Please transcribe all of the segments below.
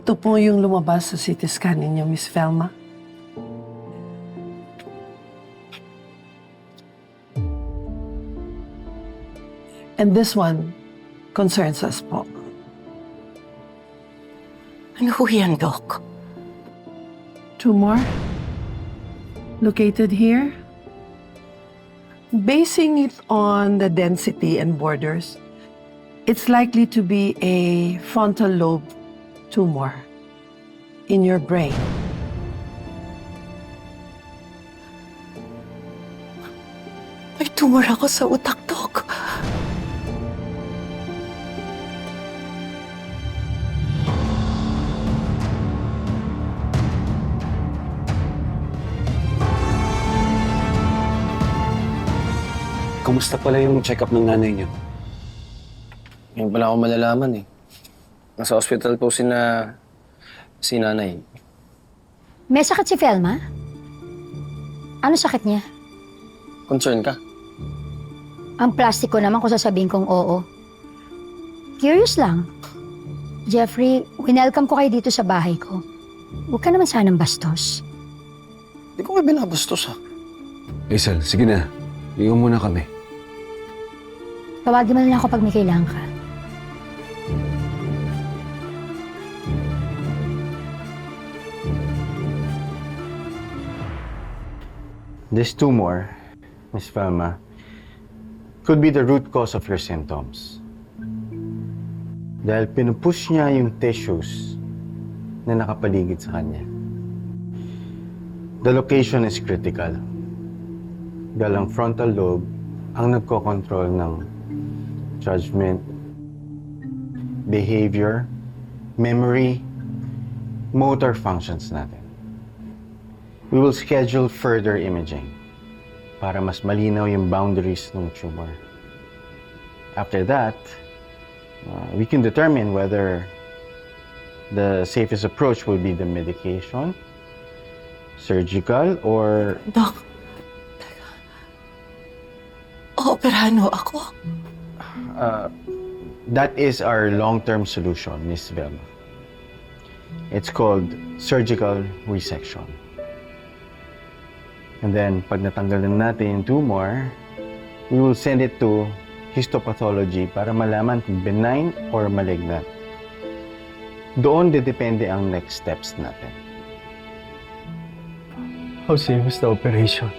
Ito po yung lumabas sa CT scan ninyo, Miss Velma. And this one concerns us po. Ano ho yan, Doc? Tumor located here. Basing it on the density and borders, it's likely to be a frontal lobe tumor in your brain. May tumor ako sa utak, Doc. Kumusta pala yung check-up ng nanay niyo? Ngayon pala ako malalaman eh. Nasa hospital po si nanay. May sakit si Velma? Ano sakit niya? Concern ka? Ang plastiko naman kung sasabihin kong oo. Curious lang. Jeffrey, winelcome ko kayo dito sa bahay ko. Huwag ka naman sanang bastos. Di ko kayo binabastos ha. Hazel, sige na. Iwan muna kami. Tawagin mo na lang ako pag may kailangan ka. This tumor, Miss Velma, could be the root cause of your symptoms. Dahil pinupush niya yung tissues na nakapaligid sa kanya. The location is critical. Dahil ang frontal lobe ang nagko-control ng judgment, behavior, memory, motor functions natin. We will schedule further imaging para mas malinaw yung boundaries ng tumor. After that, we can determine whether the safest approach will be the medication, surgical, or... Doc, operahan ho ako. That is our long-term solution, Miss Velma. It's called surgical resection. And then, pag natanggal na natin yung tumor, we will send it to histopathology para malaman kung benign or malignant. Doon depende ang next steps natin. How serious the operation?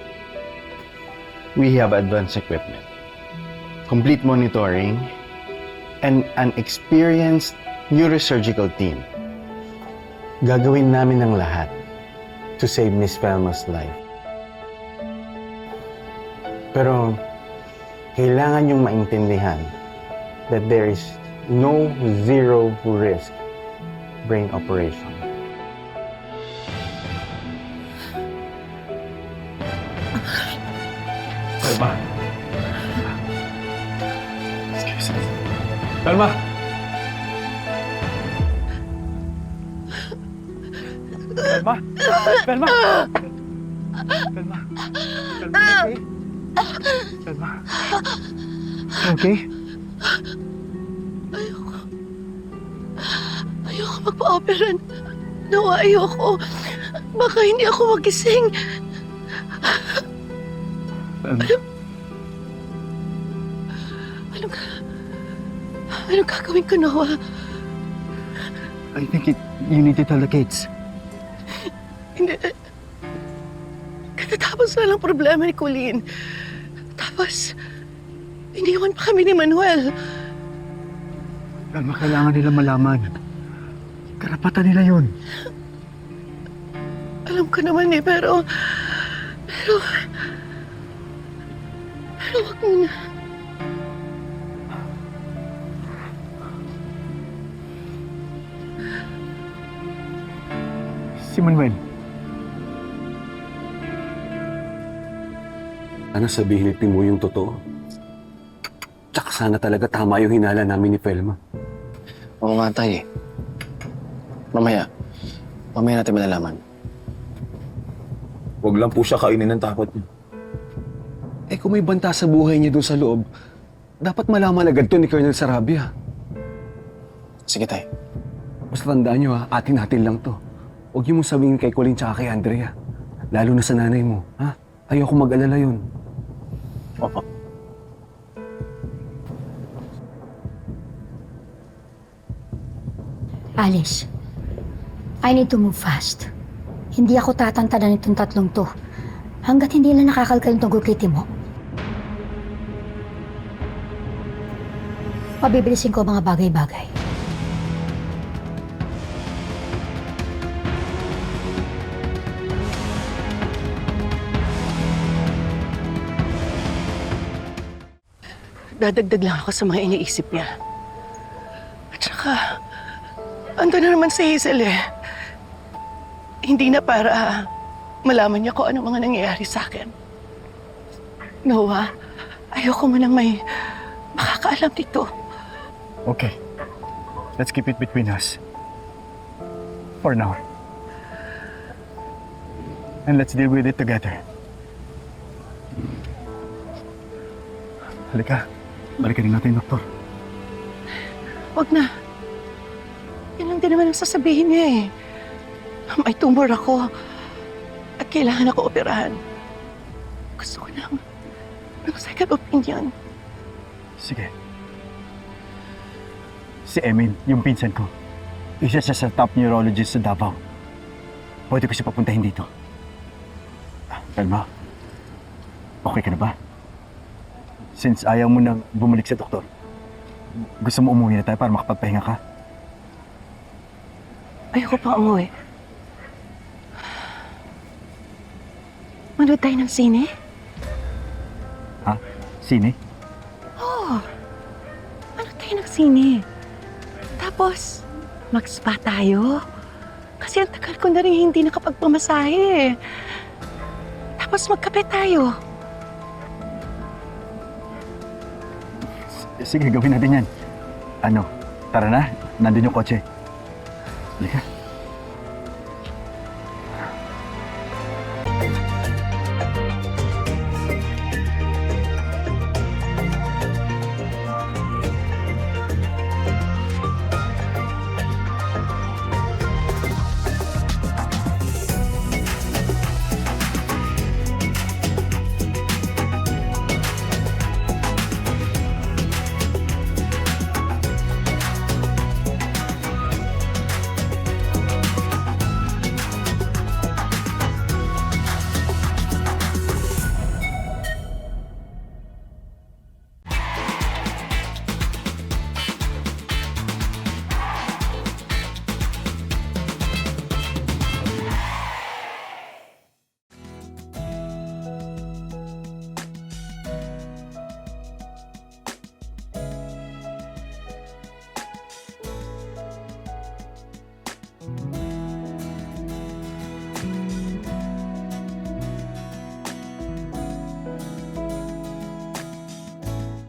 We have advanced equipment, complete monitoring, and an experienced neurosurgical team. Gagawin namin ang lahat to save Miss Velma's life. Pero kailangan niyong maintindihan that there is no zero risk brain operation. Velma. Excuse me. Velma! Velma! Velma! Velma! Velma, okay? Velma. Okay? Ayoko magpa-opera. No, ayoko. Baka hindi ako magising. Velma. Anong gagawin ko, Noah? I think you need to tell the kids. Hindi. Katatapos na lang problema ni Colleen. Tapos, iniwan pa kami ni Manuel. Velma, kailangan nila malaman. Karapatan nila yun. Alam ko naman eh, pero wag mo na. Si Manuel. Sana sabihin mo yung totoo. Tsaka sana talaga tama yung hinala namin ni Velma. Oo nga, tay eh. Mamaya natin malalaman. Huwag lang po siya kainin ng takot niya. Eh kung may banta sa buhay niya doon sa loob, dapat malaman agad to ni Colonel Sarabia. Sige, tay. Basta tandaan nyo ha, atin-atin lang to. Huwag niyo mong sabihin kay Colleen tsaka kay Andrea. Lalo na sa nanay mo, ha? Ayoko mag-alala yun. Opo. Alice, I need to move fast. Hindi ako tatantanan itong tatlong to hanggat hindi lang nakakalkal itong gukiti mo. Pabibilisin ko ang mga bagay-bagay. Dadagdag lang ako sa mga iniisip niya. At saka, ando na naman si Hazel eh. Hindi na para malaman niya kung ano mga nangyayari sa akin. Noah, ayoko mo nang may makakaalam dito. Okay. Let's keep it between us. For now. And let's deal with it together. Halika. Balikan natin, Doktor. Wag na. Yan lang din naman ang sasabihin niya eh. May tumor ako at kailangan ako operahan. Gusto ko ng second opinion. Sige. Si Emin, yung pinsan ko. Isa siya sa top neurologist sa Davao. Pwede ko siya papuntahin dito. Telma, okay ka na ba? Since ayaw mo nang bumalik sa doktor, gusto mo umuwi na tayo para makapagpahinga ka? Ayoko pa umuwi. Manood tayo ng sine? Ha? Sine? Oo. Manood tayo ng sine. Tapos, mag-spa tayo. Kasi ang tagal ko na rin hindi nakapagpamasahe. Tapos magkape tayo. Sige, gawin natin yan. Ano, tara na. Nandun yung kotse. Halika.